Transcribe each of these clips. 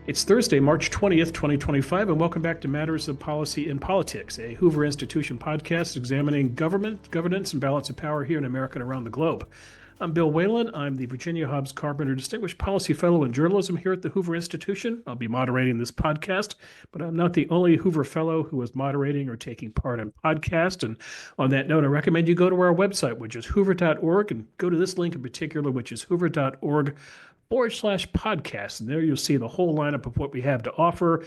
It's Thursday, March 20th, 2025, and welcome back to Matters of Policy in Politics, a Hoover Institution podcast examining government, governance, and balance of power here in America and around the globe. I'm Bill Whalen. I'm the Virginia Hobbs Carpenter Distinguished Policy Fellow in Journalism here at the Hoover Institution. I'll be moderating this podcast, but I'm not the only Hoover Fellow who is moderating or taking part in podcast. And on that note, I recommend you go to our website, which is hoover.org, and go to this link in particular, which is hoover.org/podcast. And there you'll see the whole lineup of what we have to offer,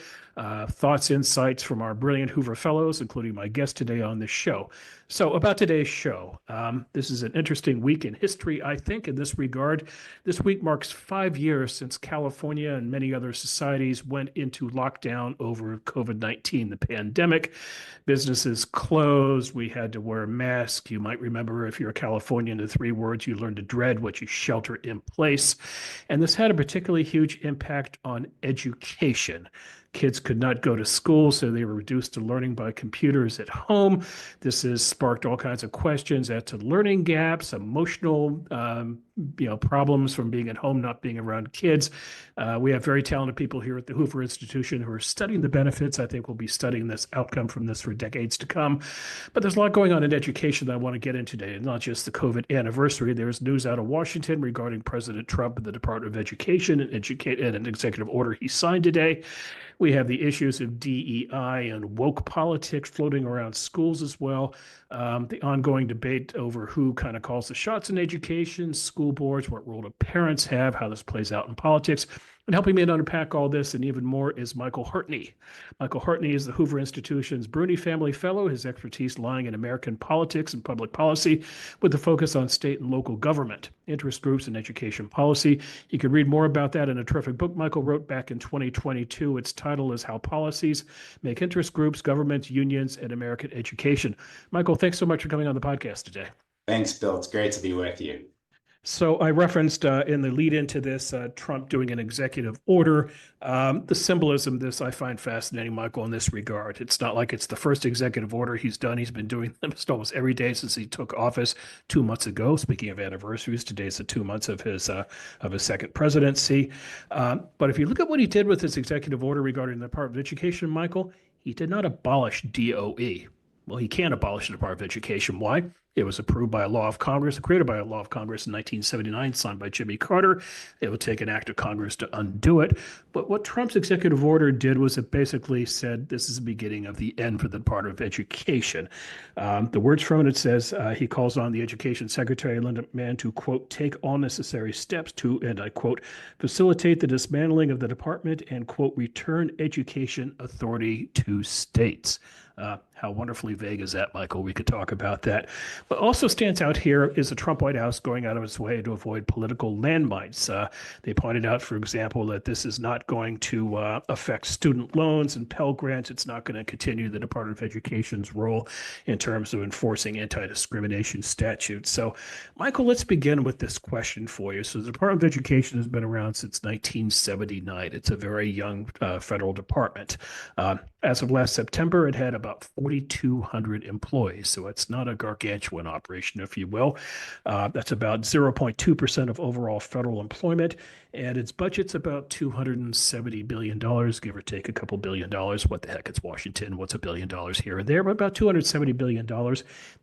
thoughts, insights from our brilliant Hoover Fellows, including my guest today on this show. So about today's show, this is an interesting week in history, I think, in this regard. This week marks 5 years since California and many other societies went into lockdown over COVID-19, the pandemic. Businesses closed. We had to wear masks. You might remember, if you're a Californian, the 3 words you learned to dread, which is shelter in place. And this had a particularly huge impact on education. Kids could not go to school, so they were reduced to learning by computers at home. This has sparked all kinds of questions as to learning gaps, emotional problems from being at home, not being around kids. We have very talented people here at the Hoover Institution who are studying the benefits. I think we'll be studying this outcome from this for decades to come. But there's a lot going on in education that I want to get into today, not just the COVID anniversary. There's news out of Washington regarding President Trump and the Department of Education and an executive order he signed today. We have the issues of DEI and woke politics floating around schools as well. The ongoing debate over who kind of calls the shots in education, school boards, what role do parents have, how this plays out in politics. And helping me to unpack all this and even more is Michael Hartney. Michael Hartney is the Hoover Institution's Bruni Family Fellow, his expertise lying in American politics and public policy with a focus on state and local government, interest groups, and education policy. You can read more about that in a terrific book Michael wrote back in 2022. Its title is How Policies Make Interest Groups, Governments, Unions, and American Education. Michael, thanks so much for coming on the podcast today. Thanks, Bill. It's great to be with you. So I referenced in the lead into this, Trump doing an executive order. The symbolism of this I find fascinating, Michael, in this regard. It's not like it's the first executive order he's done. He's been doing them almost every day since he took office 2 months ago. Speaking of anniversaries, today's the 2 months of his second presidency. But if you look at what he did with this executive order regarding the Department of Education, Michael, he did not abolish DOE. Well, he can't abolish the Department of Education. Why? It was approved by a law of Congress, created by a law of Congress in 1979, signed by Jimmy Carter. It would take an act of Congress to undo it. But what Trump's executive order did was it basically said this is the beginning of the end for the Department of Education. The words from it says he calls on the Education Secretary, Linda McMahon, to, quote, take all necessary steps to, and I quote, facilitate the dismantling of the department and, quote, return education authority to states. How wonderfully vague is that, Michael? We could talk about that. What also stands out here is the Trump White House going out of its way to avoid political landmines. They pointed out, for example, that this is not going to affect student loans and Pell Grants. It's not going to continue the Department of Education's role in terms of enforcing anti-discrimination statutes. So, Michael, let's begin with this question for you. So the Department of Education has been around since 1979. It's a very young federal department. As of last September, it had about 4,200 employees. So it's not a gargantuan operation, if you will. That's about 0.2% of overall federal employment. And its budget's about $270 billion, give or take a couple $1 billion. What the heck, it's Washington. What's $1 billion here and there? But about $270 billion.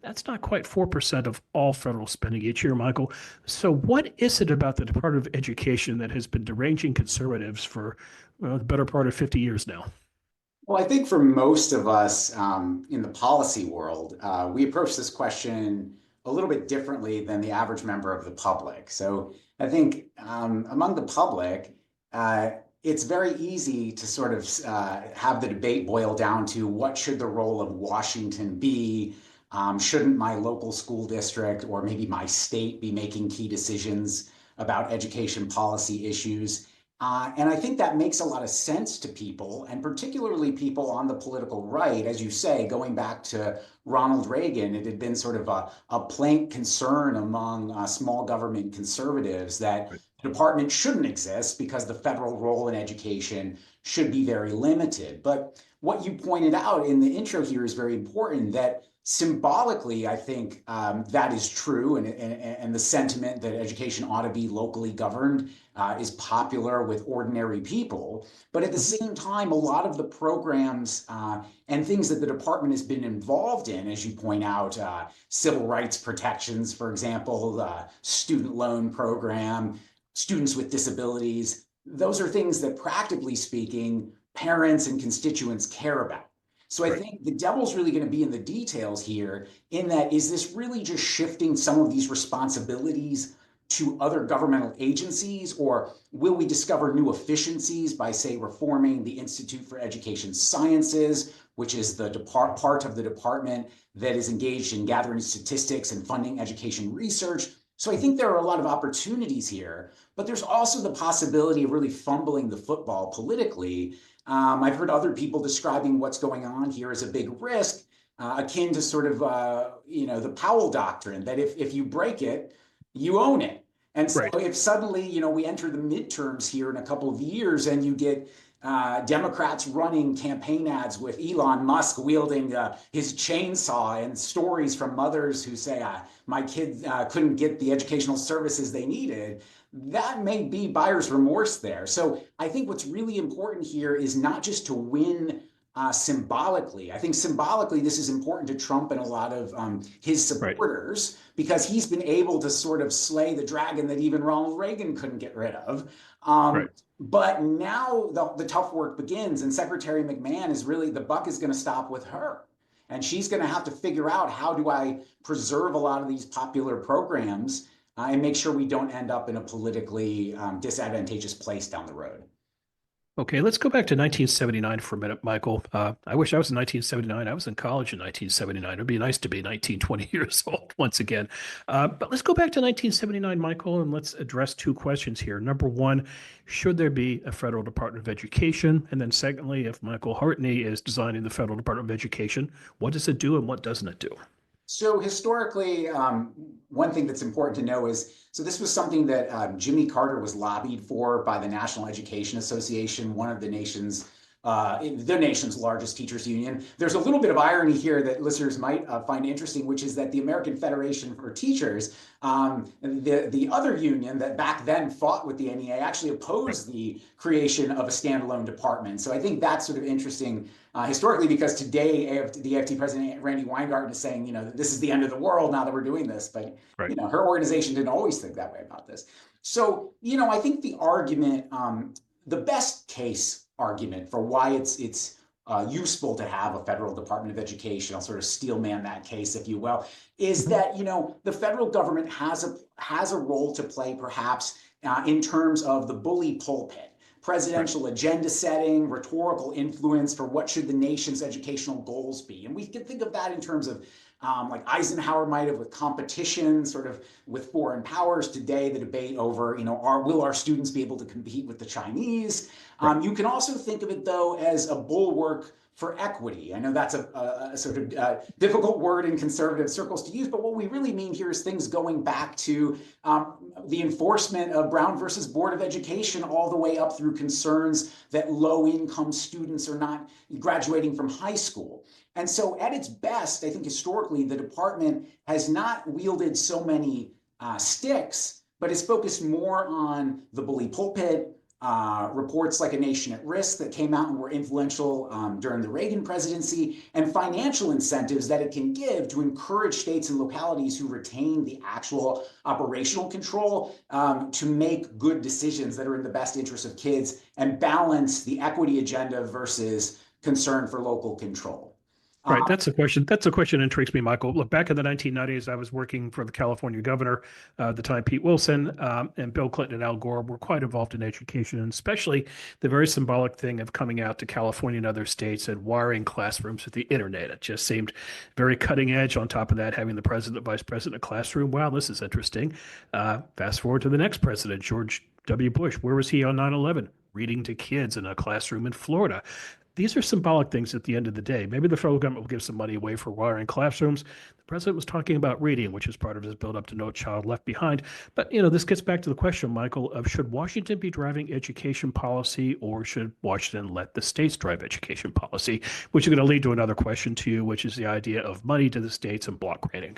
That's not quite 4% of all federal spending each year, Michael. So what is it about the Department of Education that has been deranging conservatives for the better part of 50 years now? Well, I think for most of us in the policy world, we approach this question a little bit differently than the average member of the public. So I think among the public, it's very easy to sort of have the debate boil down to what should the role of Washington be? Shouldn't my local school district or maybe my state be making key decisions about education policy issues? And I think that makes a lot of sense to people, and particularly people on the political right. As you say, going back to Ronald Reagan, it had been sort of a plank concern among small government conservatives that the department shouldn't exist because the federal role in education should be very limited. But what you pointed out in the intro here is very important, that Symbolically, I think that is true, and the sentiment that education ought to be locally governed is popular with ordinary people. But at the Mhm. same time, a lot of the programs and things that the department has been involved in, as you point out, civil rights protections, for example, the student loan program, students with disabilities, those are things that, practically speaking, parents and constituents care about. So I Right. think the devil's really going to be in the details here, in that, is this really just shifting some of these responsibilities to other governmental agencies, or will we discover new efficiencies by, say, reforming the Institute for Education Sciences, which is the part of the department that is engaged in gathering statistics and funding education research? So I think there are a lot of opportunities here, but there's also the possibility of really fumbling the football politically. I've heard other people describing what's going on here as a big risk, akin to sort of the Powell doctrine, that if you break it, you own it. And so Right. if suddenly we enter the midterms here in a couple of years, and you get Democrats running campaign ads with Elon Musk wielding his chainsaw, and stories from mothers who say, my kid couldn't get the educational services they needed, that may be buyer's remorse there. So I think what's really important here is not just to win symbolically. I think symbolically, this is important to Trump and a lot of his Right. supporters, because he's been able to sort of slay the dragon that even Ronald Reagan couldn't get rid of. Right. But now the tough work begins, and Secretary McMahon is really, the buck is going to stop with her. And she's going to have to figure out, how do I preserve a lot of these popular programs and make sure we don't end up in a politically disadvantageous place down the road. Okay, let's go back to 1979 for a minute, Michael. I wish I was in 1979. I was in college in 1979. It'd be nice to be 19, 20 years old once again. But let's go back to 1979, Michael, and let's address two questions here. Number one, should there be a Federal Department of Education? And then secondly, if Michael Hartney is designing the Federal Department of Education, what does it do and what doesn't it do? So historically, one thing that's important to know is, so this was something that Jimmy Carter was lobbied for by the National Education Association, one of the nation's largest teachers union. There's a little bit of irony here that listeners might find interesting, which is that the American Federation for Teachers, the other union that back then fought with the NEA, actually opposed the creation of a standalone department. So I think that's sort of interesting historically, because today the AFT president, Randy Weingarten, is saying, that this is the end of the world now that we're doing this. But, Right. her organization didn't always think that way about this. So, I think the argument, the best case argument for why it's useful to have a federal Department of Education, I'll sort of steelman that case, if you will, is that the federal government has a role to play, perhaps in terms of the bully pulpit, presidential agenda setting, rhetorical influence for what should the nation's educational goals be. And we can think of that in terms of like Eisenhower might have with competition, sort of with foreign powers. Today, the debate over, will our students be able to compete with the Chinese? Right. You can also think of it, though, as a bulwark for equity. I know that's a sort of difficult word in conservative circles to use, but what we really mean here is things going back to the enforcement of Brown versus Board of Education, all the way up through concerns that low-income students are not graduating from high school. And so at its best, I think historically, the department has not wielded so many sticks, but is focused more on the bully pulpit, reports like A Nation at Risk that came out and were influential during the Reagan presidency, and financial incentives that it can give to encourage states and localities who retain the actual operational control to make good decisions that are in the best interest of kids and balance the equity agenda versus concern for local control. Right. That's a question. That's a question that intrigues me, Michael. Look, back in the 1990s, I was working for the California governor at the time, Pete Wilson, and Bill Clinton and Al Gore were quite involved in education, and especially the very symbolic thing of coming out to California and other states and wiring classrooms with the internet. It just seemed very cutting edge. On top of that, having the president, vice president, a classroom. Wow, this is interesting. Fast forward to the next president, George W. Bush. Where was he on 9/11? reading to kids in a classroom in Florida. These are symbolic things at the end of the day. Maybe the federal government will give some money away for wiring classrooms. The president was talking about reading, which is part of his build up to No Child Left Behind. But, this gets back to the question, Michael, of should Washington be driving education policy or should Washington let the states drive education policy, which is going to lead to another question to you, which is the idea of money to the states and block granting.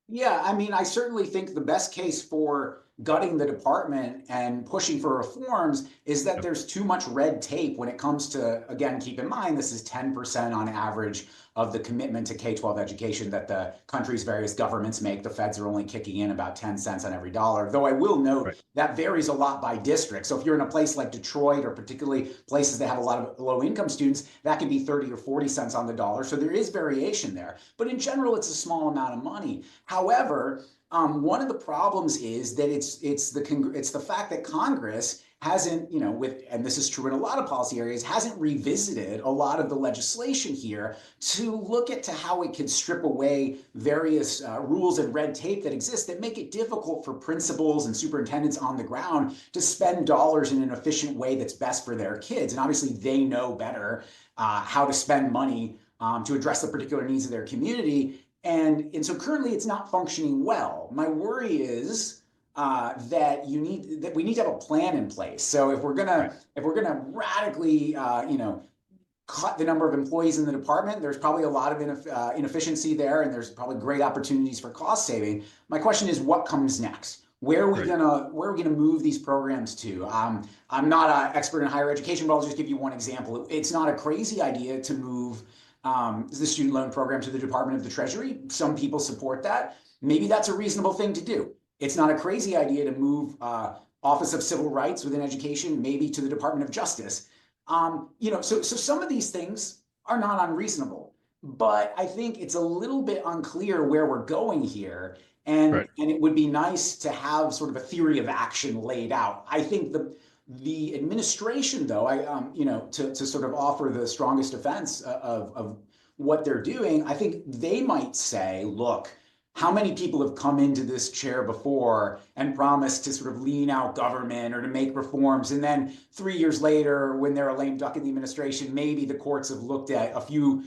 Yeah, I mean, I certainly think the best case for gutting the department and pushing for reforms is that there's too much red tape when it comes to, again, keep in mind, this is 10% on average of the commitment to K-12 education that the country's various governments make. The feds are only kicking in about 10 cents on every dollar, though I will note that varies a lot by district. So if you're in a place like Detroit or particularly places that have a lot of low-income students, that can be 30 or 40 cents on the dollar. So there is variation there. But in general, it's a small amount of money. However, one of the problems is that it's the fact that Congress hasn't, and this is true in a lot of policy areas, hasn't revisited a lot of the legislation here to look at how it can strip away various rules and red tape that exist that make it difficult for principals and superintendents on the ground to spend dollars in an efficient way that's best for their kids. And obviously they know better how to spend money to address the particular needs of their community. And so currently it's not functioning well. My worry is that we need to have a plan in place. So if we're gonna radically cut the number of employees in the department, there's probably a lot of inefficiency there, and there's probably great opportunities for cost saving. My question is, what comes next? Where are we gonna move these programs to? I'm not an expert in higher education, but I'll just give you one example. It's not a crazy idea to move the student loan program to the Department of the Treasury. Some people support that. Maybe that's a reasonable thing to do. It's not a crazy idea to move Office of Civil Rights within education, maybe to the Department of Justice. So some of these things are not unreasonable, but I think it's a little bit unclear where we're going here. And it would be nice to have sort of a theory of action laid out. I think the administration, though, to sort of offer the strongest defense of what they're doing, I think they might say, look, how many people have come into this chair before and promised to sort of lean out government or to make reforms, and then 3 years later, when they're a lame duck in the administration, maybe the courts have looked at a few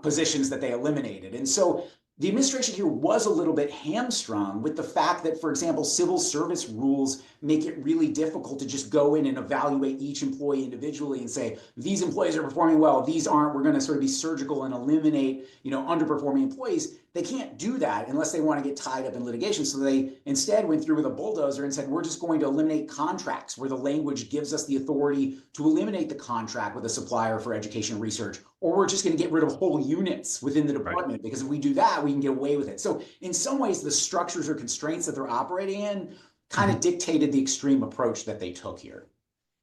positions that they eliminated. And so the administration here was a little bit hamstrung with the fact that, for example, civil service rules make it really difficult to just go in and evaluate each employee individually and say, these employees are performing well, these aren't, we're going to sort of be surgical and eliminate, underperforming employees. They can't do that unless they want to get tied up in litigation. So they instead went through with a bulldozer and said, we're just going to eliminate contracts where the language gives us the authority to eliminate the contract with a supplier for education research, or we're just going to get rid of whole units within the department, because if we do that, we can get away with it. So in some ways, the structures or constraints that they're operating in kind of dictated the extreme approach that they took here.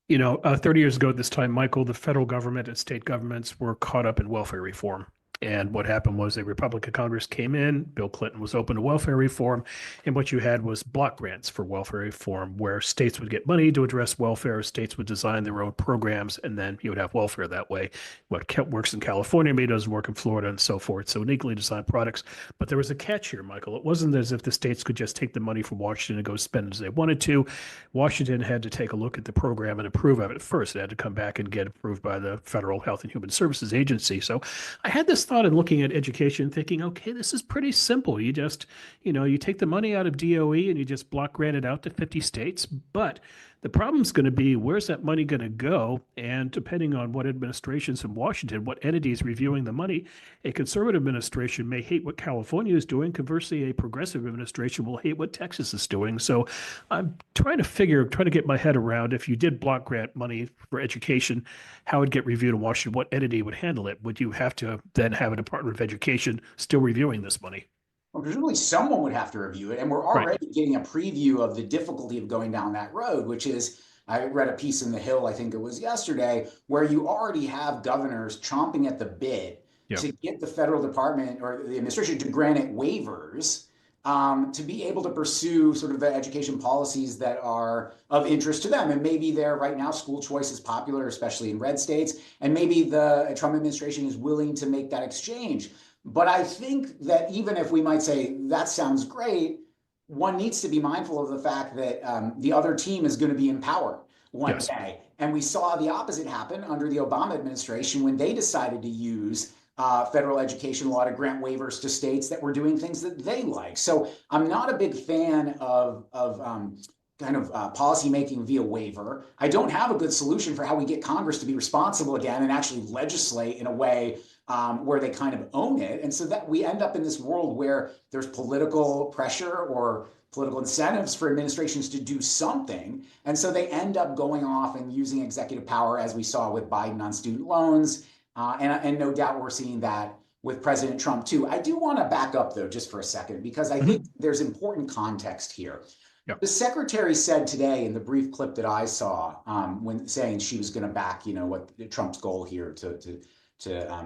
30 years ago at this time, Michael, the federal government and state governments were caught up in welfare reform. And what happened was a Republican Congress came in, Bill Clinton was open to welfare reform, and what you had was block grants for welfare reform, where states would get money to address welfare, states would design their own programs, and then you would have welfare that way. What works in California maybe doesn't work in Florida and so forth, so neatly designed products. But there was a catch here, Michael. It wasn't as if the states could just take the money from Washington and go spend as they wanted to. Washington had to take a look at the program and approve of it first. It had to come back and get approved by the Federal Health and Human Services Agency. So I had this thought in looking at education, thinking, okay, this is pretty simple. You just, you take the money out of DOE and you just block grant it out to 50 states. But the problem's going to be, where's that money going to go? And depending on what administrations in Washington, what entities reviewing the money, a conservative administration may hate what California is doing. Conversely, a progressive administration will hate what Texas is doing. So I'm trying to get my head around, if you did block grant money for education, how it would get reviewed in Washington, what entity would handle it? Would you have to then have a Department of Education still reviewing this money? Well, presumably someone would have to review it. And we're already getting a preview of the difficulty of going down that road, which is, I read a piece in The Hill, I think it was yesterday, where you already have governors chomping at the bit to get the federal department or the administration to grant it waivers to be able to pursue sort of the education policies that are of interest to them. And maybe they're right now, school choice is popular, especially in red states. And maybe the Trump administration is willing to make that exchange. But I think that even if we might say that sounds great, one needs to be mindful of the fact that the other team is going to be in power. one Yes. day. And we saw the opposite happen under the Obama administration when they decided to use federal education law to grant waivers to states that were doing things that they like. So I'm not a big fan of policy making via waiver. I don't have a good solution for how we get Congress to be responsible again and actually legislate in a way where they kind of own it. And so that we end up in this world where there's political pressure or political incentives for administrations to do something. And so they end up going off and using executive power, as we saw with Biden on student loans. And no doubt we're seeing that with President Trump too. I do want to back up though, just for a second, because I think there's important context here. Yep. The secretary said today in the brief clip that I saw, when saying she was going to back, what Trump's goal here to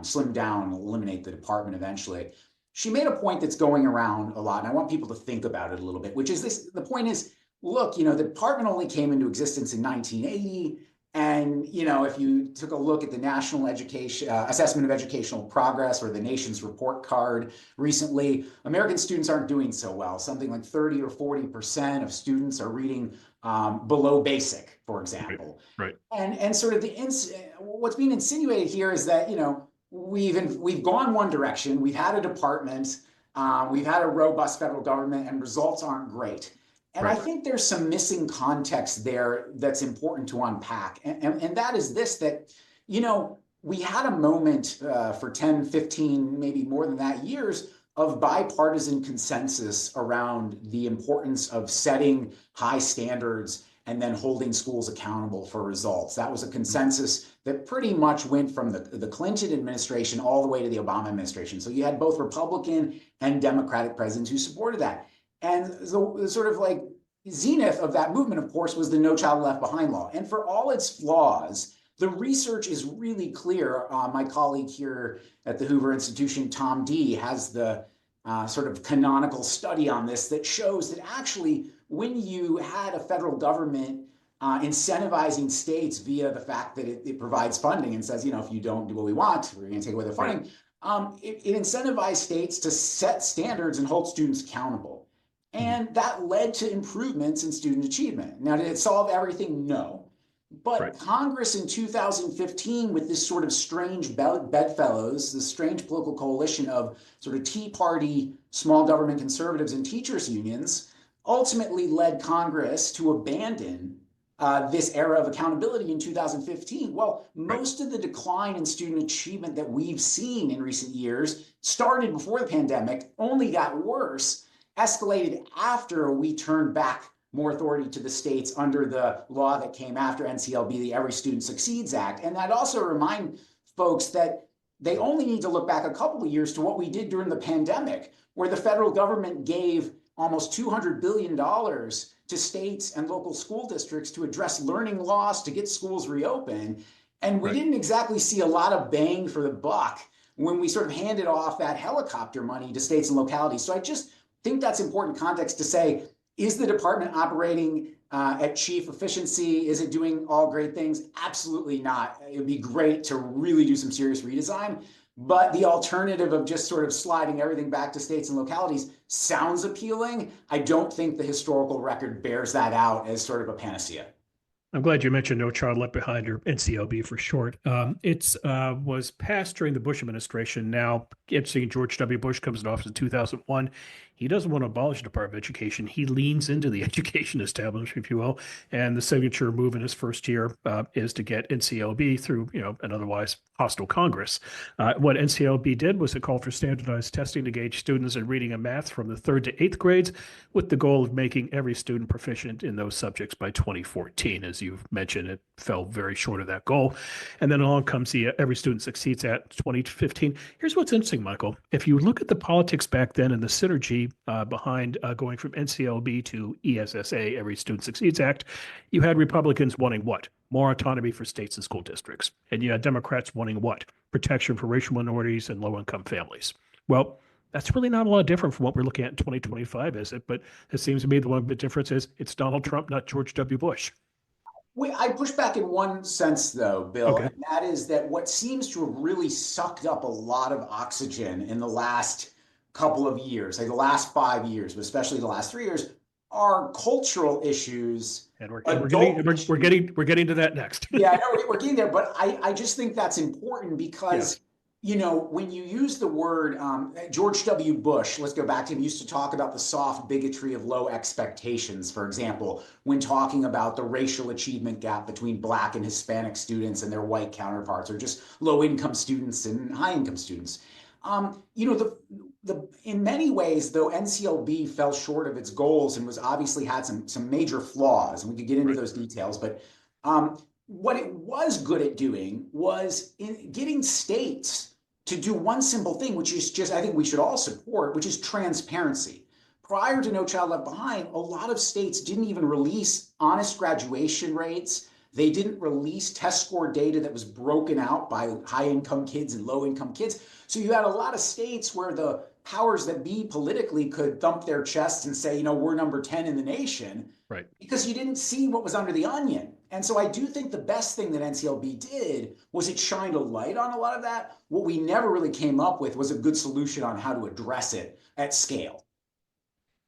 slim down, eliminate the department eventually. She made a point that's going around a lot, and I want people to think about it a little bit, which is this: the point is, look, the department only came into existence in 1980. And, if you took a look at the National Education Assessment of Educational Progress or the nation's report card recently, American students aren't doing so well. Something like 30 or 40% of students are reading below basic, for example. Right. And sort of what's being insinuated here is that, we've gone one direction. We've had a department, we've had a robust federal government, and results aren't great. And I think there's some missing context there that's important to unpack. And that is this, that, we had a moment for 10, 15, maybe more than that years of bipartisan consensus around the importance of setting high standards and then holding schools accountable for results. That was a consensus that pretty much went from the Clinton administration all the way to the Obama administration. So you had both Republican and Democratic presidents who supported that. And the sort of like zenith of that movement, of course, was the No Child Left Behind law. And for all its flaws, the research is really clear. My colleague here at the Hoover Institution, Tom D., has the sort of canonical study on this that shows that actually when you had a federal government incentivizing states via the fact that it provides funding and says, if you don't do what we want, we're going to take away the funding, it incentivized states to set standards and hold students accountable. And that led to improvements in student achievement. Now, did it solve everything? No. But Congress in 2015, with this sort of strange bedfellows, this strange political coalition of sort of Tea Party, small government conservatives, and teachers unions, ultimately led Congress to abandon this era of accountability in 2015. Well, most of the decline in student achievement that we've seen in recent years started before the pandemic, only got worse, escalated after we turned back more authority to the states under the law that came after NCLB, the Every Student Succeeds Act. And I'd also remind folks that they only need to look back a couple of years to what we did during the pandemic, where the federal government gave almost $200 billion to states and local school districts to address learning loss, to get schools reopened. And we didn't exactly see a lot of bang for the buck when we sort of handed off that helicopter money to states and localities. So I just think that's important context to say, is the department operating at chief efficiency? Is it doing all great things? Absolutely not. It would be great to really do some serious redesign. But the alternative of just sort of sliding everything back to states and localities sounds appealing. I don't think the historical record bears that out as sort of a panacea. I'm glad you mentioned No Child Left Behind, or NCLB for short. It was passed during the Bush administration. Now, seeing George W. Bush comes in office in 2001. He doesn't want to abolish the Department of Education. He leans into the education establishment, if you will. And the signature move in his first year is to get NCLB through, an otherwise hostile Congress. What NCLB did was it called for standardized testing to gauge students in reading and math from the 3rd to 8th grades, with the goal of making every student proficient in those subjects by 2014. As you've mentioned, it fell very short of that goal. And then along comes the Every Student Succeeds Act 2015. Here's what's interesting, Michael. If you look at the politics back then and the synergy behind going from NCLB to ESSA, Every Student Succeeds Act, you had Republicans wanting what? More autonomy for states and school districts. And you had Democrats wanting what? Protection for racial minorities and low-income families. Well, that's really not a lot different from what we're looking at in 2025, is it? But it seems to me the one big difference is it's Donald Trump, not George W. Bush. I push back in one sense, though, Bill, Okay. and that is that what seems to have really sucked up a lot of oxygen in the last couple of years, like the last 5 years, but especially the last 3 years, are cultural issues And Adult we're getting to that next. Yeah, I know we're getting there, but I just think that's important because, Yes. when you use the word George W. Bush, let's go back to him, used to talk about the soft bigotry of low expectations, for example, when talking about the racial achievement gap between Black and Hispanic students and their white counterparts, or just low income students and high income students. In many ways, though, NCLB fell short of its goals and was obviously had some major flaws, and we could get into Right. those details, but what it was good at doing was in getting states to do one simple thing, which is just, I think we should all support, which is transparency. Prior to No Child Left Behind, a lot of states didn't even release honest graduation rates. They didn't release test score data that was broken out by high income kids and low income kids. So you had a lot of states where the powers that be politically could thump their chests and say, we're number 10 in the nation, Right. because you didn't see what was under the onion. And so I do think the best thing that NCLB did was it shined a light on a lot of that. What we never really came up with was a good solution on how to address it at scale.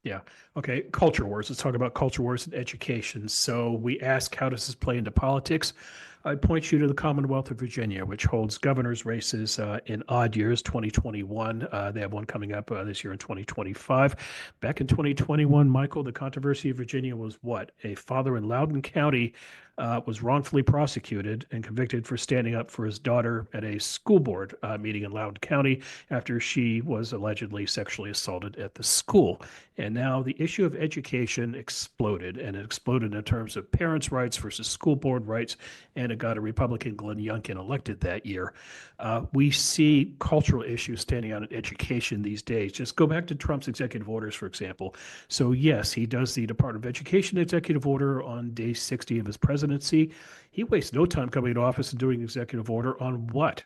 Yeah. Okay. Culture wars. Let's talk about culture wars in education. So we ask, how does this play into politics? I'd point you to the Commonwealth of Virginia, which holds governor's races in odd years, 2021. They have one coming up this year in 2025. Back in 2021, Michael, the controversy of Virginia was what? A father in Loudoun County was wrongfully prosecuted and convicted for standing up for his daughter at a school board meeting in Loudoun County after she was allegedly sexually assaulted at the school. And now the issue of education exploded, and it exploded in terms of parents' rights versus school board rights, and it got a Republican, Glenn Youngkin, elected that year. We see cultural issues standing out in education these days. Just go back to Trump's executive orders, for example. So yes, he does the Department of Education executive order on day 60 of his presidency. He wastes no time coming into office and doing executive order on what?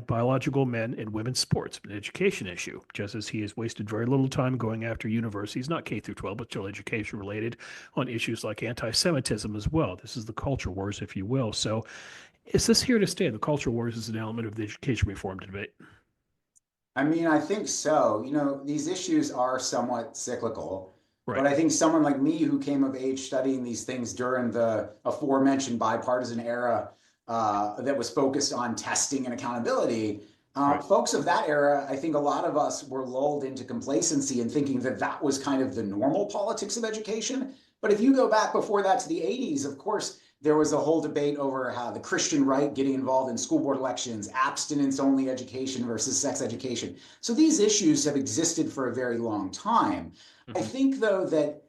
Biological men and women's sports, an education issue, just as he has wasted very little time going after universities, not K through 12, but still education related, on issues like anti-Semitism as well. This is the culture wars, if you will. So is this here to stay? The culture wars is an element of the education reform debate. I mean, I think so. These issues are somewhat cyclical, Right. but I think someone like me who came of age studying these things during the aforementioned bipartisan era that was focused on testing and accountability, Right. folks of that era, I think a lot of us were lulled into complacency and thinking that that was kind of the normal politics of education. But if you go back before that to the 80s, of course, there was a whole debate over how the Christian right getting involved in school board elections, abstinence only education versus sex education. So these issues have existed for a very long time. I Mhm. think, though, that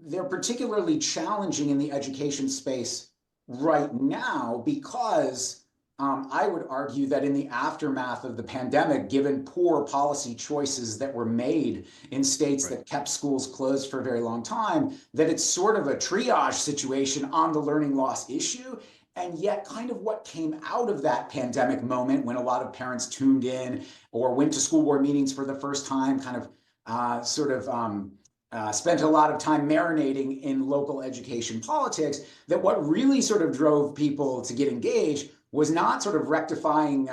they're particularly challenging in the education space right now because I would argue that in the aftermath of the pandemic, given poor policy choices that were made in states Right. that kept schools closed for a very long time, that it's sort of a triage situation on the learning loss issue. And yet, kind of what came out of that pandemic moment when a lot of parents tuned in or went to school board meetings for the first time, kind of spent a lot of time marinating in local education politics, that what really sort of drove people to get engaged was not sort of rectifying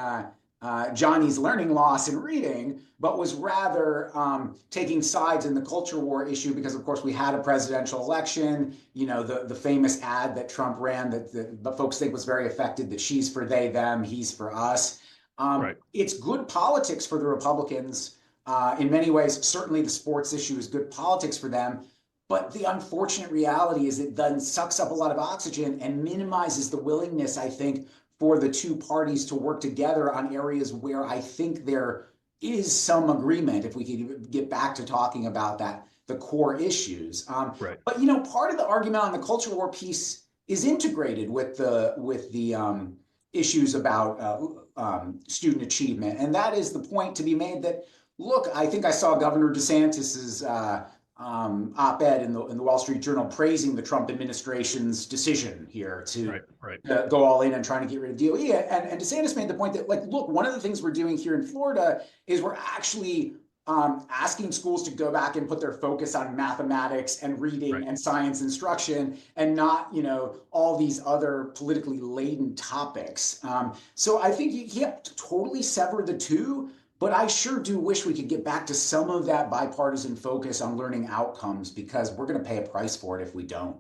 Johnny's learning loss in reading, but was rather taking sides in the culture war issue because, of course, we had a presidential election. The famous ad that Trump ran that folks think was very effective, that she's for they, them, he's for us. Right. It's good politics for the Republicans. In many ways, certainly the sports issue is good politics for them. But the unfortunate reality is it then sucks up a lot of oxygen and minimizes the willingness, I think, for the two parties to work together on areas where I think there is some agreement, if we could get back to talking about that, the core issues. Right. But part of the argument on the culture war piece is integrated with the issues about student achievement, and that is the point to be made that, look, I think I saw Governor DeSantis's op-ed in the Wall Street Journal praising the Trump administration's decision here to go all in and trying to get rid of DOE. And DeSantis made the point that, look, one of the things we're doing here in Florida is we're actually asking schools to go back and put their focus on mathematics and reading and science instruction and not, all these other politically laden topics. So I think you can't totally sever the two, but I sure do wish we could get back to some of that bipartisan focus on learning outcomes, because we're going to pay a price for it if we don't.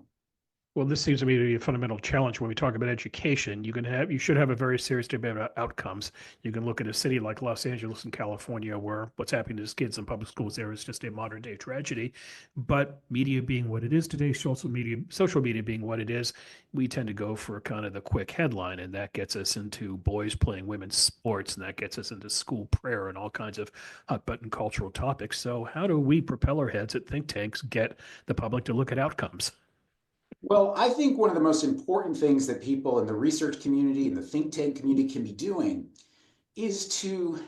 Well, this seems to me to be a fundamental challenge when we talk about education. You should have a very serious debate about outcomes. You can look at a city like Los Angeles in California, where what's happening to kids in public schools there is just a modern day tragedy. But media being what it is today, social media being what it is, we tend to go for kind of the quick headline, and that gets us into boys playing women's sports, and that gets us into school prayer and all kinds of hot button cultural topics. So, how do we propeller heads at think tanks get the public to look at outcomes? Well, I think one of the most important things that people in the research community and the think tank community can be doing is to,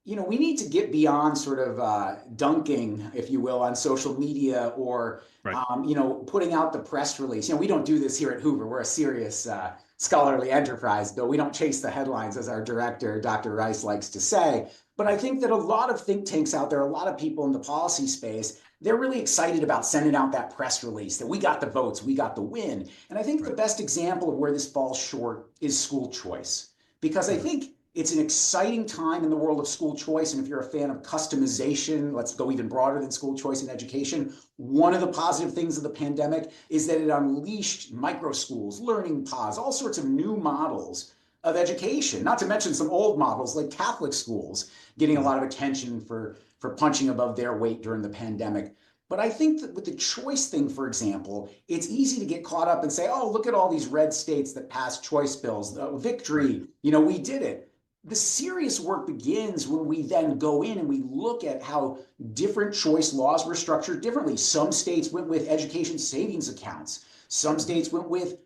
we need to get beyond sort of dunking, if you will, on social media or, Right. putting out the press release. We don't do this here at Hoover. We're a serious scholarly enterprise, Bill. We don't chase the headlines, as our director, Dr. Rice, likes to say. But I think that a lot of think tanks out there, a lot of people in the policy space, they're really excited about sending out that press release that we got the votes, we got the win. And I think the best example of where this falls short is school choice, because I think it's an exciting time in the world of school choice. And if you're a fan of customization, let's go even broader than school choice in education. One of the positive things of the pandemic is that it unleashed micro schools, learning pods, all sorts of new models of education, not to mention some old models like Catholic schools getting a lot of attention for punching above their weight during the pandemic. But I think that with the choice thing, for example, it's easy to get caught up and say, oh, look at all these red states that passed choice bills. Victory, we did it. The serious work begins when we then go in and we look at how different choice laws were structured differently. Some states went with education savings accounts. Some states went with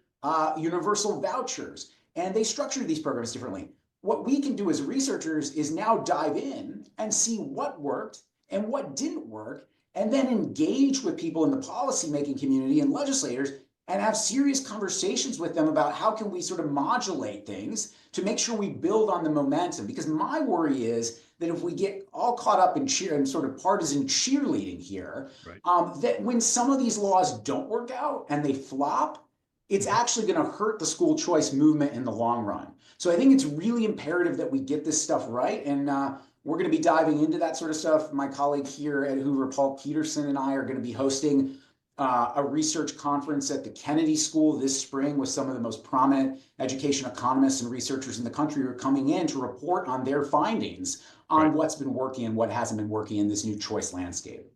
universal vouchers, and they structured these programs differently. What we can do as researchers is now dive in and see what worked and what didn't work, and then engage with people in the policymaking community and legislators and have serious conversations with them about how can we sort of modulate things to make sure we build on the momentum. Because my worry is that if we get all caught up in sort of partisan cheerleading here, that when some of these laws don't work out and they flop, it's actually going to hurt the school choice movement in the long run. So I think it's really imperative that we get this stuff right. And we're going to be diving into that sort of stuff. My colleague here at Hoover, Paul Peterson, and I are going to be hosting a research conference at the Kennedy School this spring with some of the most prominent education economists and researchers in the country who are coming in to report on their findings on what's been working and what hasn't been working in this new choice landscape.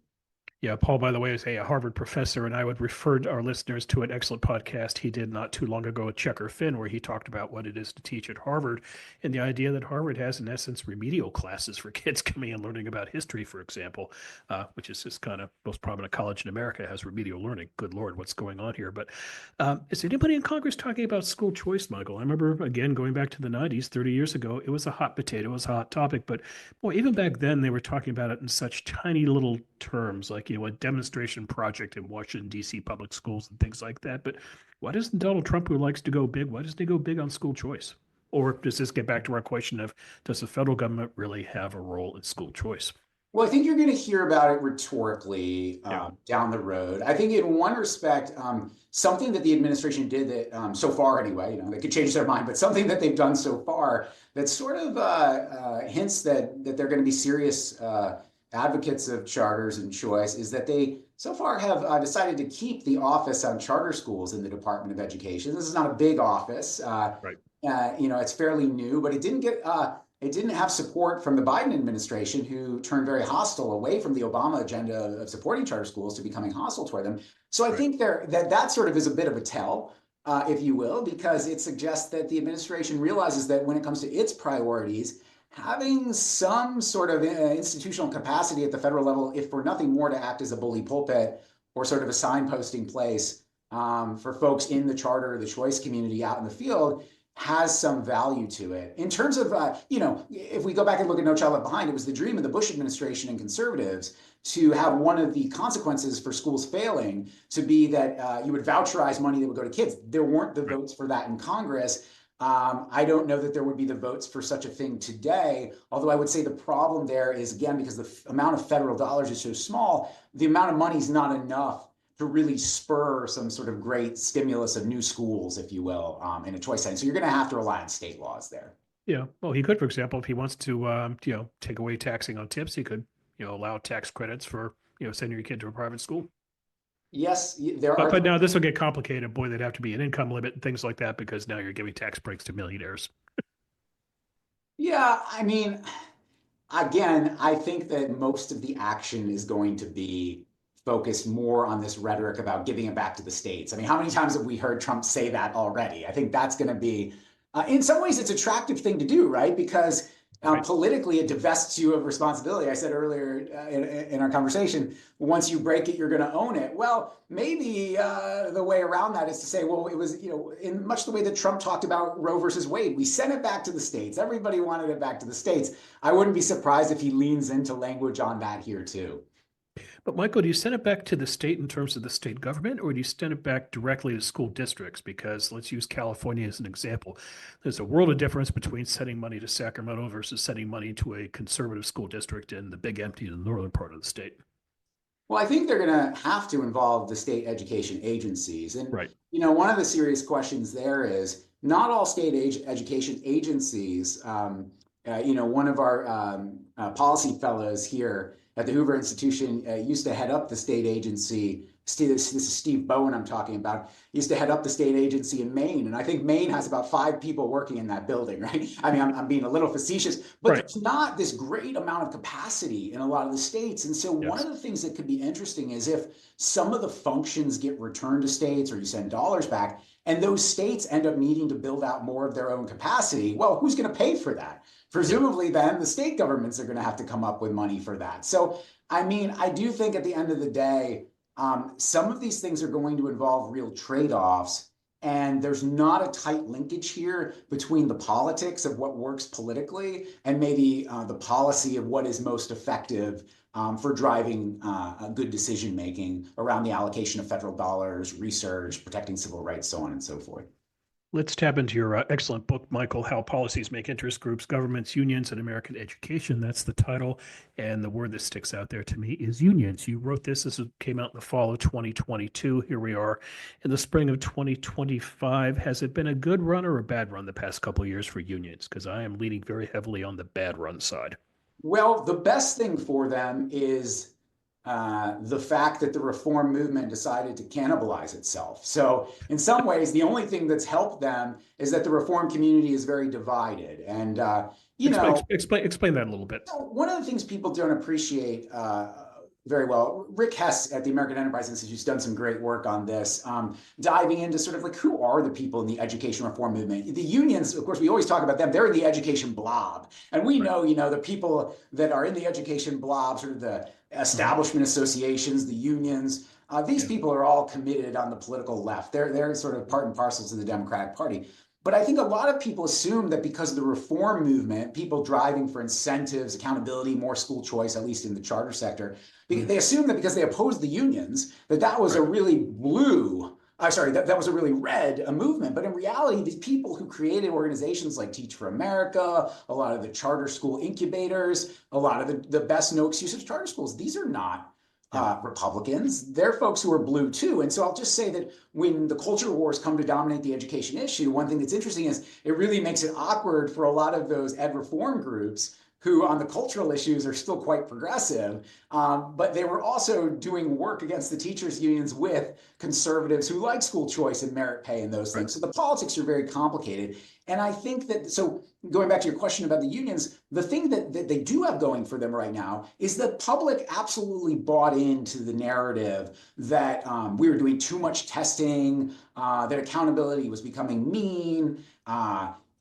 Yeah, Paul, by the way, is a Harvard professor, and I would refer our listeners to an excellent podcast he did not too long ago with Checker Finn, where he talked about what it is to teach at Harvard and the idea that Harvard has, in essence, remedial classes for kids coming and learning about history, for example, which is just kind of most prominent college in America has remedial learning. Good Lord, what's going on here? But is anybody in Congress talking about school choice, Michael? I remember, again, going back to the 90s, 30 years ago, it was a hot potato, it was a hot topic. But boy, even back then, they were talking about it in such tiny little terms, like, a demonstration project in Washington, D.C. public schools and things like that. But why doesn't Donald Trump, who likes to go big, why doesn't he go big on school choice? Or does this get back to our question of, does the federal government really have a role in school choice? Well, I think you're going to hear about it rhetorically down the road. I think in one respect, something that the administration did that so far anyway, they could change their mind, but something that they've done so far that sort of hints that they're going to be serious advocates of charters and choice is that they so far have decided to keep the office on charter schools in the Department of Education. This is not a big office. It's fairly new, but it didn't have support from the Biden administration, who turned very hostile away from the Obama agenda of supporting charter schools to becoming hostile toward them. So I think that sort of is a bit of a tell, if you will, because it suggests that the administration realizes that when it comes to its priorities, having some sort of institutional capacity at the federal level, if for nothing more to act as a bully pulpit or sort of a signposting place for folks in the charter or the choice community out in the field, has some value to it. In terms of, if we go back and look at No Child Left Behind, it was the dream of the Bush administration and conservatives to have one of the consequences for schools failing to be that you would voucherize money that would go to kids. There weren't the votes for that in Congress. I don't know that there would be the votes for such a thing today, although I would say the problem there is, again, because the amount of federal dollars is so small, the amount of money is not enough to really spur some sort of great stimulus of new schools, if you will, in a choice sense. So you're going to have to rely on state laws there. Yeah. Well, he could, for example, if he wants to, take away taxing on tips, he could, allow tax credits for, sending your kid to a private school. Yes, there But are. but now this will get complicated. Boy, there'd have to be an income limit and things like that because now you're giving tax breaks to millionaires. Yeah, I mean, again, I think that most of the action is going to be focused more on this rhetoric about giving it back to the states. I mean, how many times have we heard Trump say that already? I think that's going to be, in some ways, it's an attractive thing to do, right? Because Right. politically, it divests you of responsibility. I said earlier in our conversation, once you break it, you're going to own it. Well, maybe the way around that is to say, well, it was, in much the way that Trump talked about Roe versus Wade, we sent it back to the states. Everybody wanted it back to the states. I wouldn't be surprised if he leans into language on that here too. But Michael, do you send it back to the state in terms of the state government, or do you send it back directly to school districts? Because let's use California as an example. There's a world of difference between sending money to Sacramento versus sending money to a conservative school district in the big empty in the northern part of the state. Well, I think they're going to have to involve the state education agencies. And, Right. one of the serious questions there is not all state education agencies. One of our policy fellows here at the Hoover Institution used to head up the state agency. This is Steve Bowen I'm talking about. He used to head up the state agency in Maine. And I think Maine has about 5 people working in that building, right? I mean, I'm being a little facetious, but Right. there's not this great amount of capacity in a lot of the states. And so one Yes. of the things that could be interesting is if some of the functions get returned to states or you send dollars back, and those states end up needing to build out more of their own capacity, well, who's going to pay for that? Yeah. Presumably, then the state governments are going to have to come up with money for that. So, I mean, I do think at the end of the day, some of these things are going to involve real trade-offs, and there's not a tight linkage here between the politics of what works politically and maybe the policy of what is most effective for driving a good decision making around the allocation of federal dollars, research, protecting civil rights, so on and so forth. Let's tap into your excellent book, Michael, How Policies Make Interest Groups, Governments, Unions, and American Education. That's the title. And the word that sticks out there to me is unions. You wrote this. This came out in the fall of 2022. Here we are in the spring of 2025. Has it been a good run or a bad run the past couple of years for unions? Because I am leaning very heavily on the bad run side. Well, the best thing for them is the fact that the reform movement decided to cannibalize itself. So, in some ways, the only thing that's helped them is that the reform community is very divided. And, Explain that a little bit. one of the things people don't appreciate very well, Rick Hess at the American Enterprise Institute has done some great work on this, diving into sort of like who are the people in the education reform movement. The unions, of course, we always talk about them. They're in the education blob. And we know, the people that are in the education blob, sort of the establishment associations, the unions, these people are all committed on the political left. They're sort of part and parcel to the Democratic Party. But I think a lot of people assume that because of the reform movement, people driving for incentives, accountability, more school choice, at least in the charter sector, they assume that because they opposed the unions, that was a really that was a really red movement. But in reality, these people who created organizations like Teach for America, a lot of the charter school incubators, a lot of the best no excuses charter schools, these are not Republicans. They're folks who are blue too. And so I'll just say that when the culture wars come to dominate the education issue, one thing that's interesting is it really makes it awkward for a lot of those ed reform groups who on the cultural issues are still quite progressive, but they were also doing work against the teachers unions with conservatives who like school choice and merit pay and those things. So the politics are very complicated. And I think that, so going back to your question about the unions, the thing that they do have going for them right now is the public absolutely bought into the narrative that we were doing too much testing, that accountability was becoming mean,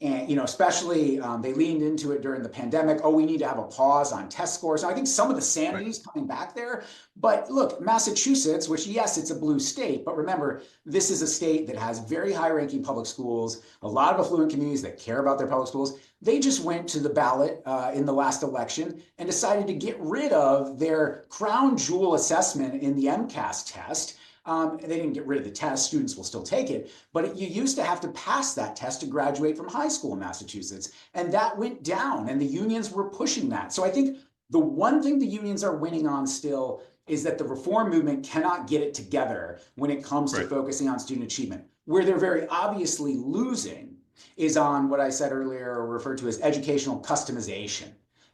and especially they leaned into it during the pandemic. Oh, we need to have a pause on test scores. And I think some of the sanity is coming back there. But look, Massachusetts, which yes, it's a blue state, but remember, this is a state that has very high-ranking public schools, a lot of affluent communities that care about their public schools. They just went to the ballot in the last election and decided to get rid of their crown jewel assessment in the MCAS test. They didn't get rid of the test. Students will still take it. But you used to have to pass that test to graduate from high school in Massachusetts. And that went down, and the unions were pushing that. So I think the one thing the unions are winning on still is that the reform movement cannot get it together when it comes to focusing on student achievement. Where they're very obviously losing is on what I said earlier, or referred to as educational customization.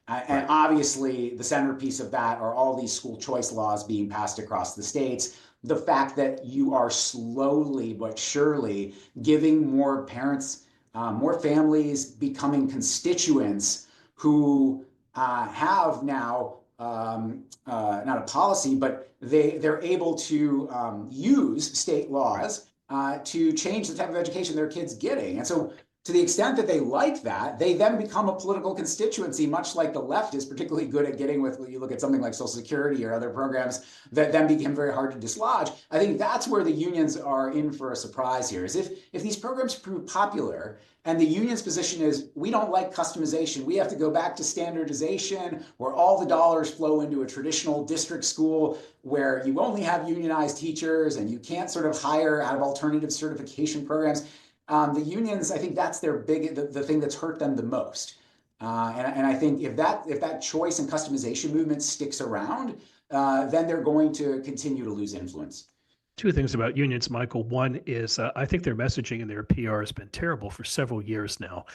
And obviously, the centerpiece of that are all these school choice laws being passed across the states. the fact that you are slowly but surely giving more parents, more families becoming constituents who have now not a policy, but they're able to use state laws to change the type of education their kids getting. And so to the extent that they like that, they then become a political constituency, much like the left is particularly good at getting with, you look at something like Social Security or other programs that then become very hard to dislodge. I think that's where the unions are in for a surprise here, is if these programs prove popular and the union's position is, we don't like customization, we have to go back to standardization where all the dollars flow into a traditional district school where you only have unionized teachers and you can't sort of hire out of alternative certification programs. The unions, I think that's their the thing that's hurt them the most. And I think if that choice and customization movement sticks around, then they're going to continue to lose influence. Two things about unions, Michael. One is I think their messaging and their PR has been terrible for several years now.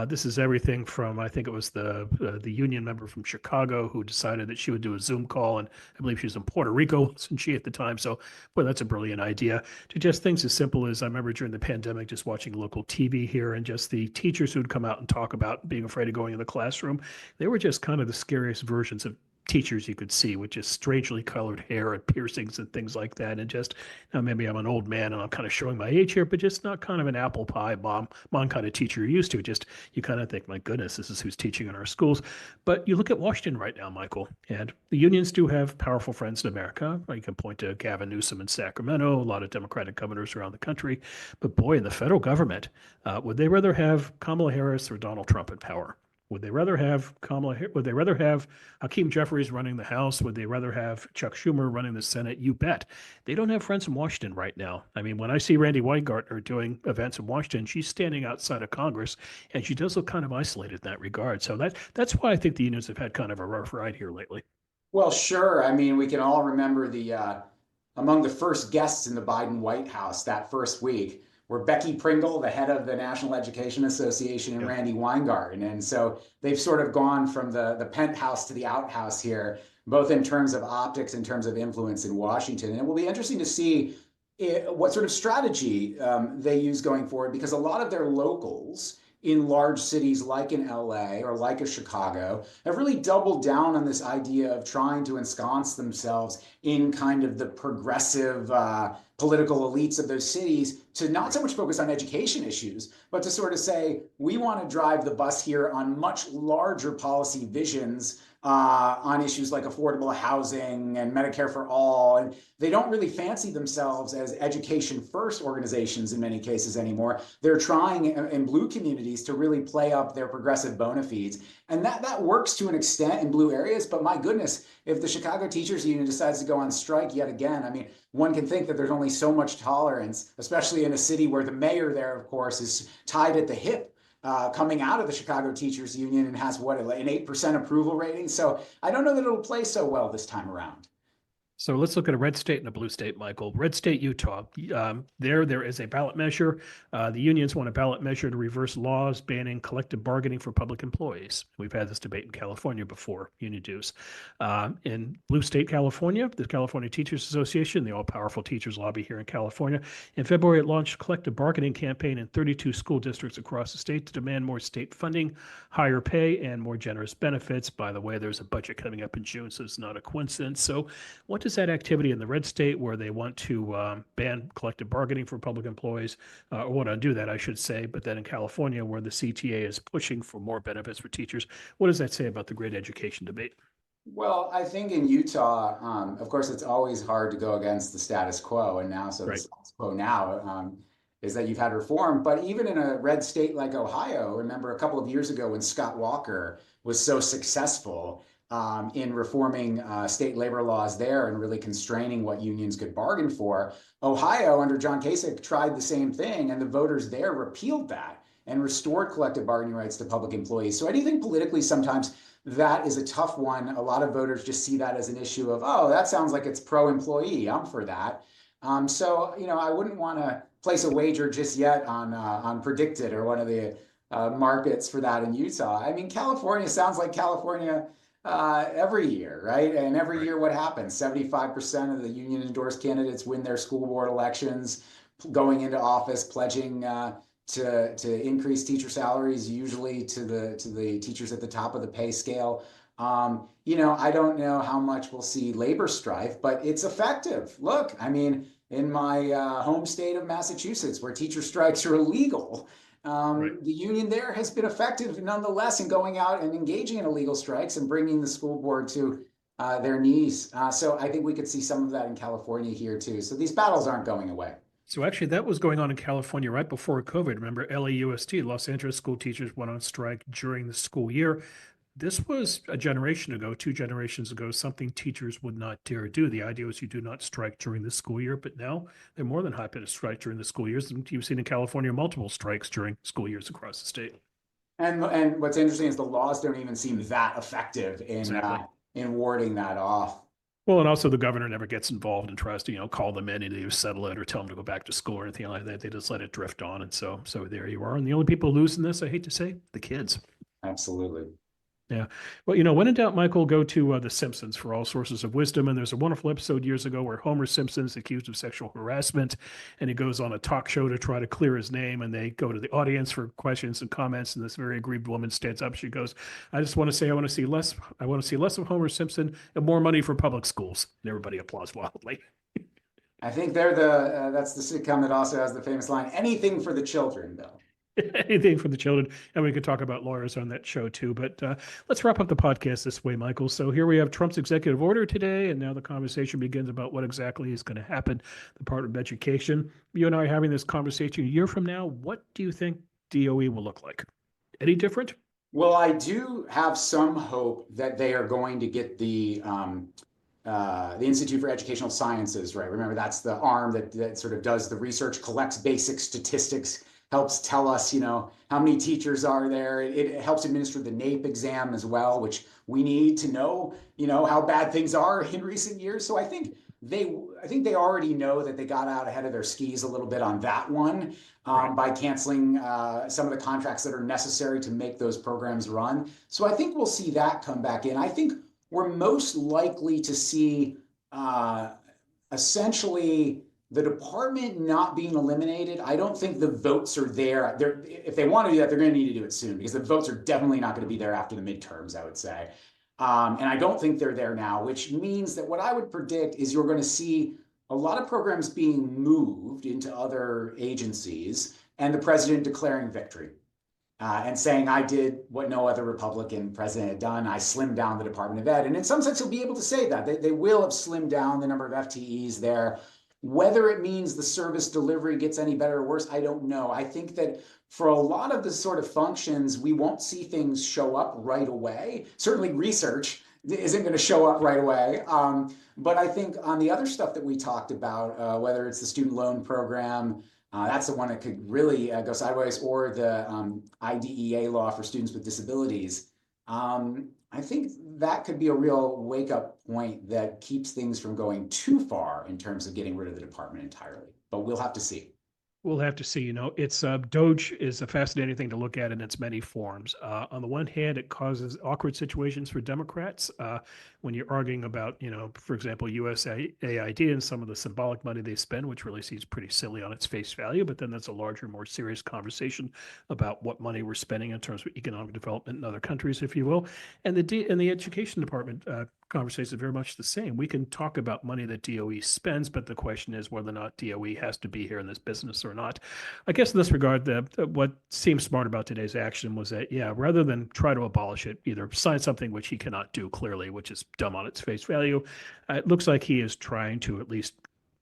This is everything from, I think it was the union member from Chicago who decided that she would do a Zoom call, and I believe she was in Puerto Rico, wasn't she, at the time? So, boy, that's a brilliant idea. To just things as simple as I remember during the pandemic just watching local TV here, and just the teachers who'd come out and talk about being afraid of going in the classroom. They were just kind of the scariest versions of teachers you could see, with just strangely colored hair and piercings and things like that. And just, now maybe I'm an old man and I'm kind of showing my age here, but just not kind of an apple pie mom kind of teacher you're used to. Just, you kind of think, my goodness, this is who's teaching in our schools. But you look at Washington right now, Michael, and the unions do have powerful friends in America. You can point to Gavin Newsom in Sacramento, a lot of Democratic governors around the country. But boy, in the federal government, would they rather have Kamala Harris or Donald Trump in power? Would they rather have Would they rather have Hakeem Jeffries running the House? Would they rather have Chuck Schumer running the Senate? You bet. They don't have friends in Washington right now. I mean, when I see Randy Weingartner doing events in Washington, she's standing outside of Congress, and she does look kind of isolated in that regard. So that's why I think the unions have had kind of a rough ride here lately. Well, sure. I mean, we can all remember among the first guests in the Biden White House that first week were Becky Pringle, the head of the National Education Association, and Yep. Randy Weingarten. And so they've sort of gone from the penthouse to the outhouse here, both in terms of optics, in terms of influence in Washington. And it will be interesting to see what sort of strategy they use going forward, because a lot of their locals in large cities like in LA or like a Chicago have really doubled down on this idea of trying to ensconce themselves in kind of the progressive political elites of those cities, to not so much focus on education issues, but to sort of say, we want to drive the bus here on much larger policy visions on issues like affordable housing and Medicare for all. And they don't really fancy themselves as education first organizations in many cases anymore. They're trying in blue communities to really play up their progressive bona fides. And that works to an extent in blue areas. But my goodness, if the Chicago Teachers Union decides to go on strike yet again, I mean, one can think that there's only so much tolerance, especially in a city where the mayor there, of course, is tied at the hip coming out of the Chicago Teachers Union and has what, an 8% approval rating. So I don't know that it'll play so well this time around. So let's look at a red state and a blue state, Michael. Red state, Utah. There is a ballot measure. The unions want a ballot measure to reverse laws banning collective bargaining for public employees. We've had this debate in California before, union dues. In blue state, California, the California Teachers Association, the all-powerful teachers lobby here in California, in February, it launched a collective bargaining campaign in 32 school districts across the state to demand more state funding, higher pay, and more generous benefits. By the way, there's a budget coming up in June, so it's not a coincidence. So what does that activity in the red state, where they want to ban collective bargaining for public employees, or want to do that, I should say, but then in California, where the CTA is pushing for more benefits for teachers, what does that say about the great education debate? Well, I think in Utah, of course, it's always hard to go against the status quo. And now, so the status quo now is that you've had reform. But even in a red state like Ohio, remember a couple of years ago when Scott Walker was so successful in reforming state labor laws there and really constraining what unions could bargain for. Ohio, under John Kasich, tried the same thing, and the voters there repealed that and restored collective bargaining rights to public employees. So I do think politically sometimes that is a tough one. A lot of voters just see that as an issue of, oh, that sounds like it's pro-employee. I'm for that. So, I wouldn't want to place a wager just yet on Predicted or one of the markets for that in Utah. I mean, California sounds like California every year, right? And every year, what happens? 75% of the union endorsed candidates win their school board elections, going into office, pledging to increase teacher salaries, usually to the teachers at the top of the pay scale. I don't know how much we'll see labor strife, but it's effective. Look, I mean, in my home state of Massachusetts, where teacher strikes are illegal, the union there has been effective nonetheless in going out and engaging in illegal strikes and bringing the school board to their knees. So I think we could see some of that in California here too. So these battles aren't going away. So actually, that was going on in California right before COVID. Remember, LAUST, Los Angeles school teachers went on strike during the school year. This was a generation ago, 2 generations ago, something teachers would not dare do. The idea was you do not strike during the school year, but now they're more than happy to strike during the school years. And you've seen in California multiple strikes during school years across the state. And what's interesting is the laws don't even seem that effective Exactly. In warding that off. Well, and also the governor never gets involved and tries to, call them in and either settle it or tell them to go back to school or anything like that. They just let it drift on. And so there you are. And the only people losing this, I hate to say, the kids. Absolutely. Yeah. Well, when in doubt, Michael, go to The Simpsons for all sources of wisdom. And there's a wonderful episode years ago where Homer Simpson's accused of sexual harassment, and he goes on a talk show to try to clear his name. And they go to the audience for questions and comments. And this very aggrieved woman stands up. She goes, "I just want to say I want to see less. I want to see less of Homer Simpson and more money for public schools." And everybody applauds wildly. I think that's the sitcom that also has the famous line, "Anything for the children," though. Anything for the children. And we could talk about lawyers on that show too. But let's wrap up the podcast this way, Michael. So here we have Trump's executive order today, and now the conversation begins about what exactly is going to happen. The Department of Education. You and I are having this conversation a year from now. What do you think DOE will look like? Any different? Well, I do have some hope that they are going to get the Institute for Educational Sciences, right? Remember, that's the arm that sort of does the research, collects basic statistics, helps tell us, how many teachers are there. It helps administer the NAEP exam as well, which we need to know, how bad things are in recent years. So I think they already know that they got out ahead of their skis a little bit on that one by canceling some of the contracts that are necessary to make those programs run. So I think we'll see that come back in. I think we're most likely to see essentially the department not being eliminated. I don't think the votes are there. If they want to do that, they're going to need to do it soon, because the votes are definitely not going to be there after the midterms, I would say. And I don't think they're there now, which means that what I would predict is you're going to see a lot of programs being moved into other agencies and the president declaring victory and saying, "I did what no other Republican president had done. I slimmed down the Department of Ed." And in some sense, he'll be able to say that. They will have slimmed down the number of FTEs there. Whether it means the service delivery gets any better or worse, I don't know. I think that for a lot of the sort of functions, we won't see things show up right away. Certainly research isn't going to show up right away. But I think on the other stuff that we talked about, whether it's the student loan program, that's the one that could really go sideways, or the IDEA law for students with disabilities. I think that could be a real wake-up point that keeps things from going too far in terms of getting rid of the department entirely. But we'll have to see. We'll have to see. It's Doge is a fascinating thing to look at in its many forms. On the one hand, it causes awkward situations for Democrats when you're arguing about, for example, USAID and some of the symbolic money they spend, which really seems pretty silly on its face value. But then that's a larger, more serious conversation about what money we're spending in terms of economic development in other countries, if you will. And the education department conversation is very much the same. We can talk about money that DOE spends, but the question is whether or not DOE has to be here in this business or not. I guess in this regard, what seems smart about today's action was that, rather than try to abolish it, either sign something which he cannot do clearly, which is dumb on its face value. It looks like he is trying to at least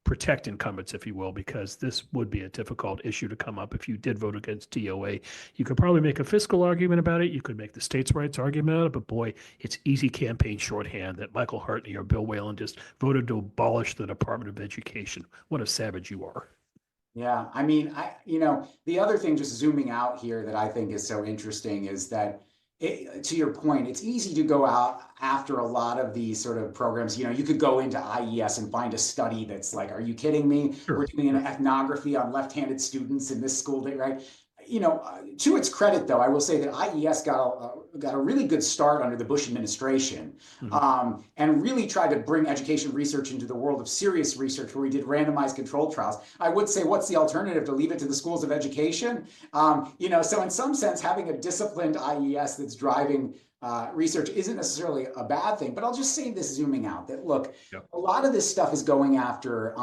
protect incumbents, if you will, because this would be a difficult issue to come up if you did vote against DOA. You could probably make a fiscal argument about it. You could make the states' rights argument about it, but boy, it's easy campaign shorthand that Michael Hartney or Bill Whalen just voted to abolish the Department of Education. What a savage you are. Yeah, I mean, the other thing, just zooming out here, that I think is so interesting is that, to your point, it's easy to go out after a lot of these sort of programs. You could go into IES and find a study that's like, are you kidding me? Sure. We're doing an ethnography on left-handed students in this school day, right? to its credit, though, I will say that IES got a really good start under the Bush administration, and really tried to bring education research into the world of serious research, where we did randomized controlled trials. I would say, what's the alternative? To leave it to the schools of education? So in some sense, having a disciplined IES that's driving research isn't necessarily a bad thing. But I'll just say this, zooming out, that look, a lot of this stuff is going after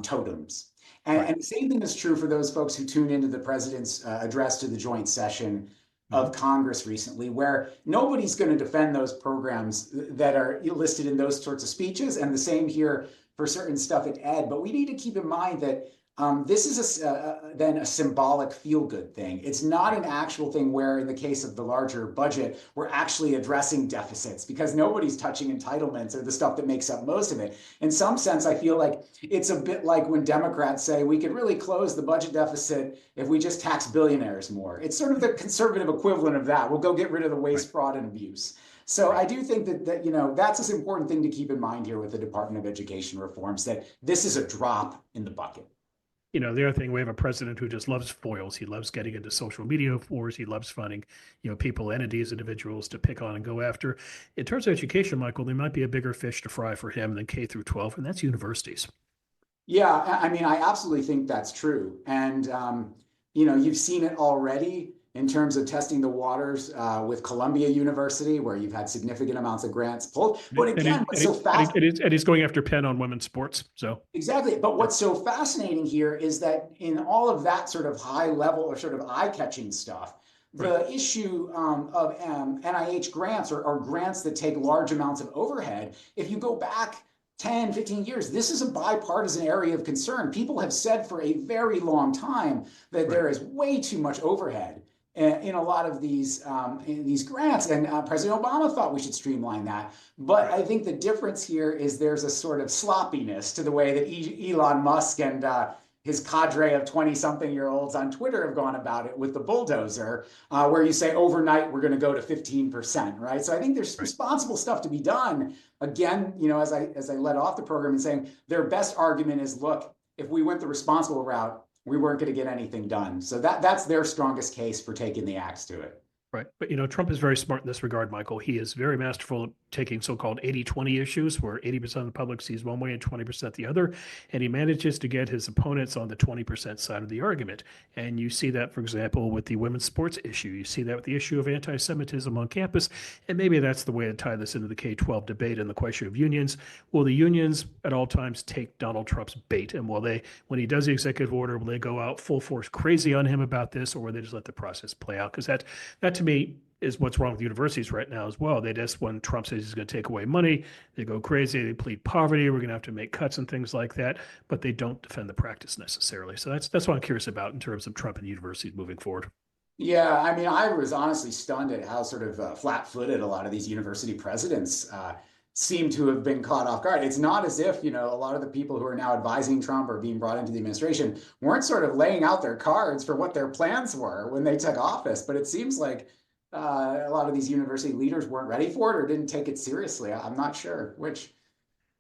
totems. And the same thing is true for those folks who tuned into the president's address to the joint session of Congress recently, where nobody's going to defend those programs that are listed in those sorts of speeches. And the same here for certain stuff at Ed. But we need to keep in mind that this is then a symbolic feel-good thing. It's not an actual thing where, in the case of the larger budget, we're actually addressing deficits, because nobody's touching entitlements or the stuff that makes up most of it. In some sense, I feel like it's a bit like when Democrats say we could really close the budget deficit if we just tax billionaires more. It's sort of the conservative equivalent of that. We'll go get rid of the waste, fraud, and abuse. So I do think that that's an important thing to keep in mind here with the Department of Education reforms, that this is a drop in the bucket. The other thing, we have a president who just loves foils. He loves getting into social media wars. He loves finding, people, entities, individuals to pick on and go after. In terms of education, Michael, there might be a bigger fish to fry for him than K through 12, and that's universities. Yeah, I mean, I absolutely think that's true. And, you've seen it already in terms of testing the waters with Columbia University, where you've had significant amounts of grants pulled. But again, what's so fascinating, and he's going after Penn on women's sports. So exactly. But what's so fascinating here is that in all of that sort of high level or sort of eye-catching stuff, the issue of NIH grants or grants that take large amounts of overhead, if you go back 10, 15 years, this is a bipartisan area of concern. People have said for a very long time that there is way too much overhead in a lot of these grants, and President Obama thought we should streamline that. But I think the difference here is there's a sort of sloppiness to the way that Elon Musk and his cadre of 20-something-year-olds on Twitter have gone about it with the bulldozer, where you say overnight we're going to go to 15%, right? So I think there's responsible stuff to be done. Again, as I led off the program and saying, their best argument is, look, if we went the responsible route, we weren't going to get anything done. So that's their strongest case for taking the axe to it. Right. But, Trump is very smart in this regard, Michael. He is very masterful at taking so-called 80-20 issues where 80% of the public sees one way and 20% the other. And he manages to get his opponents on the 20% side of the argument. And you see that, for example, with the women's sports issue. You see that with the issue of anti-Semitism on campus. And maybe that's the way to tie this into the K-12 debate and the question of unions. Will the unions at all times take Donald Trump's bait? And will they, when he does the executive order, will they go out full force crazy on him about this, or will they just let the process play out? Because that to me is what's wrong with universities right now as well. They just, when Trump says he's going to take away money, they go crazy, they plead poverty, we're going to have to make cuts and things like that, but they don't defend the practice necessarily. So that's what I'm curious about in terms of Trump and universities moving forward. Yeah, I mean, I was honestly stunned at how sort of flat-footed a lot of these university presidents seem to have been caught off guard. It's not as if, a lot of the people who are now advising Trump or being brought into the administration weren't sort of laying out their cards for what their plans were when they took office. But it seems like a lot of these university leaders weren't ready for it or didn't take it seriously. I'm not sure which.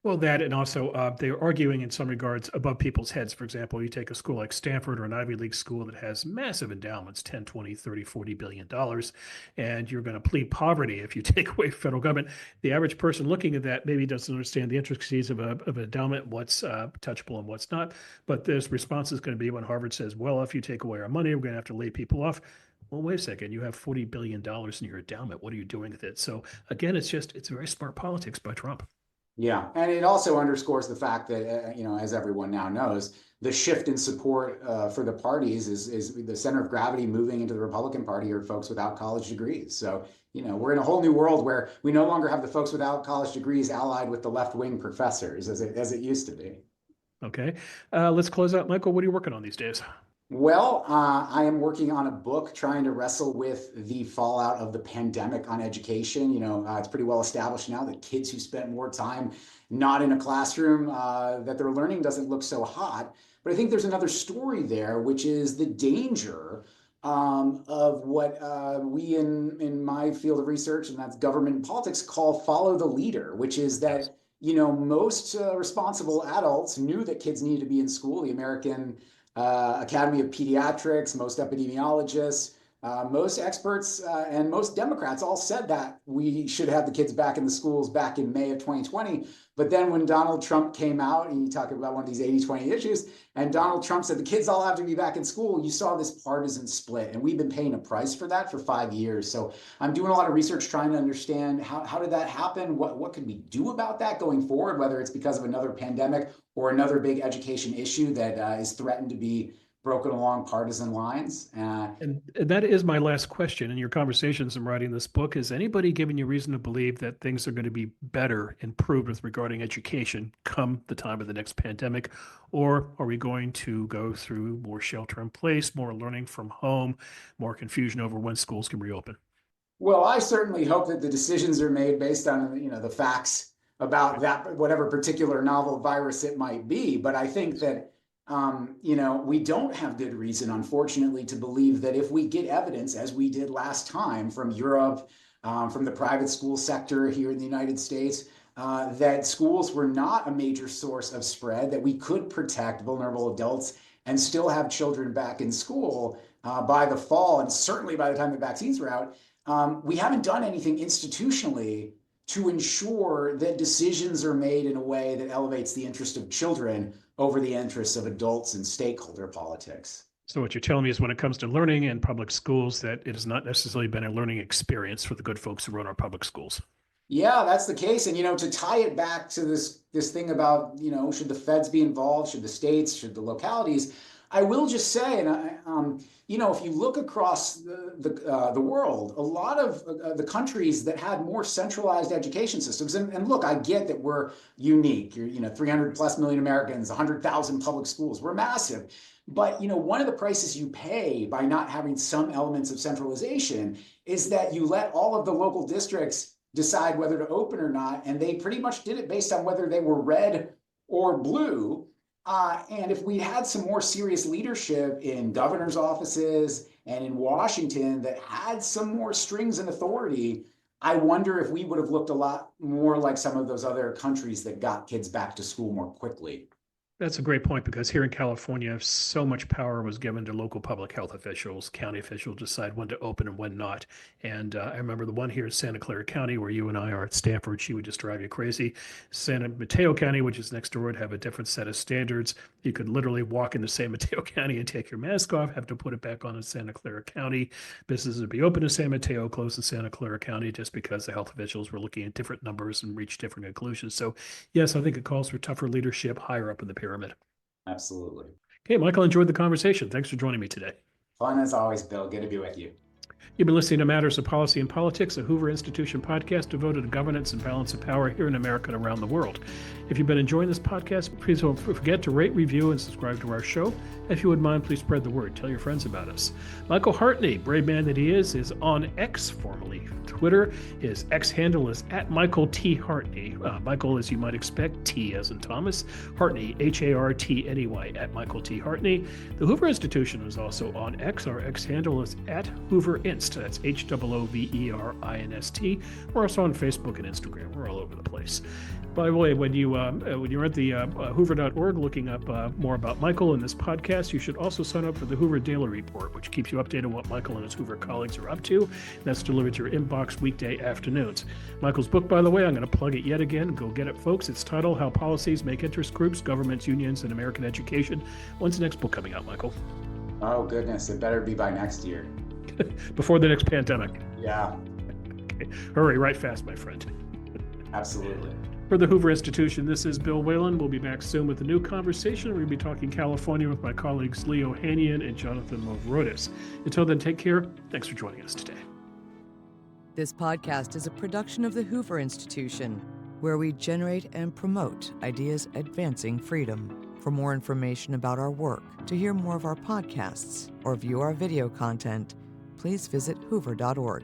Well, that, and also they're arguing in some regards above people's heads. For example, you take a school like Stanford or an Ivy League school that has massive endowments, 10, 20, 30, $40 billion, and you're going to plead poverty if you take away federal government. The average person looking at that maybe doesn't understand the intricacies of an endowment, what's touchable and what's not. But this response is going to be when Harvard says, well, if you take away our money, we're going to have to lay people off. Well, wait a second, you have $40 billion in your endowment. What are you doing with it? So again, it's very smart politics by Trump. Yeah, and it also underscores the fact that, as everyone now knows, the shift in support for the parties is the center of gravity moving into the Republican Party are folks without college degrees. So, we're in a whole new world where we no longer have the folks without college degrees allied with the left-wing professors as it used to be. Okay, let's close out. Michael, what are you working on these days? Well, I am working on a book trying to wrestle with the fallout of the pandemic on education. It's pretty well established now that kids who spend more time not in a classroom, that their learning doesn't look so hot. But I think there's another story there, which is the danger of what we in my field of research, and that's government and politics, call follow the leader, which is that, most responsible adults knew that kids needed to be in school. The American Academy of Pediatrics, most epidemiologists, most experts, and most Democrats all said that we should have the kids back in the schools back in May of 2020. But then when Donald Trump came out, and you talk about one of these 80-20 issues, and Donald Trump said the kids all have to be back in school, you saw this partisan split. And we've been paying a price for that for 5 years. So I'm doing a lot of research trying to understand how did that happen? What could we do about that going forward, whether it's because of another pandemic or another big education issue that is threatened to be broken along partisan lines. And that is my last question in your conversations in writing this book. Is anybody giving you reason to believe that things are going to be better, improved with regarding education come the time of the next pandemic? Or are we going to go through more shelter in place, more learning from home, more confusion over when schools can reopen? Well, I certainly hope that the decisions are made based on, the facts about that, whatever particular novel virus it might be. But I think that we don't have good reason, unfortunately, to believe that if we get evidence, as we did last time from Europe, from the private school sector here in the United States, that schools were not a major source of spread, that we could protect vulnerable adults and still have children back in school by the fall, and certainly by the time the vaccines are out. We haven't done anything institutionally to ensure that decisions are made in a way that elevates the interest of children over the interests of adults and stakeholder politics. So what you're telling me is when it comes to learning in public schools, that it has not necessarily been a learning experience for the good folks who run our public schools. Yeah, that's the case. And, to tie it back to this thing about, should the feds be involved? Should the states? Should the localities? I will just say, and if you look across the world, a lot of the countries that had more centralized education systems, and look, I get that we're unique. You're 300 plus million Americans, 100,000 public schools. We're massive. But, one of the prices you pay by not having some elements of centralization is that you let all of the local districts decide whether to open or not. And they pretty much did it based on whether they were red or blue. And if we had some more serious leadership in governor's offices and in Washington that had some more strings and authority, I wonder if we would have looked a lot more like some of those other countries that got kids back to school more quickly. That's a great point, because here in California, so much power was given to local public health officials. County officials decide when to open and when not. And I remember the one here in Santa Clara County, where you and I are at Stanford, she would just drive you crazy. San Mateo County, which is next door, would have a different set of standards. You could literally walk into San Mateo County and take your mask off, have to put it back on in Santa Clara County. Businesses would be open in San Mateo, closed in Santa Clara County, just because the health officials were looking at different numbers and reached different conclusions. So yes, I think it calls for tougher leadership higher up in the pyramid. Absolutely. Okay, Michael, enjoyed the conversation. Thanks for joining me today. Fun as always, Bill. Good to be with you. You've been listening to Matters of Policy and Politics, a Hoover Institution podcast devoted to governance and balance of power here in America and around the world. If you've been enjoying this podcast, please don't forget to rate, review, and subscribe to our show. If you would mind, please spread the word. Tell your friends about us. Michael Hartney, brave man that he is on X, formerly Twitter. His X handle is @MichaelT.Hartney. Michael, as you might expect, T as in Thomas. Hartney, Hartney, @MichaelT.Hartney. The Hoover Institution is also on X. Our X handle is @HooverInst. That's HOOVERINST. We're also on Facebook and Instagram. We're all over the place. By the way, when you're at the hoover.org looking up more about Michael and this podcast, you should also sign up for the Hoover Daily Report, which keeps you updated on what Michael and his Hoover colleagues are up to. That's delivered to your inbox weekday afternoons. Michael's book, by the way, I'm going to plug it yet again. Go get it, folks. It's titled How Policies Make Interest Groups, Governments, Unions, and American Education. When's the next book coming out, Michael? Oh, goodness. It better be by next year. Before the next pandemic. Yeah. Okay. Hurry, write fast, my friend. Absolutely. For the Hoover Institution, this is Bill Whalen. We'll be back soon with a new conversation. We're going to be talking California with my colleagues Leo Hanian and Jonathan Mavrodis. Until then, take care. Thanks for joining us today. This podcast is a production of the Hoover Institution, where we generate and promote ideas advancing freedom. For more information about our work, to hear more of our podcasts, or view our video content, please visit hoover.org.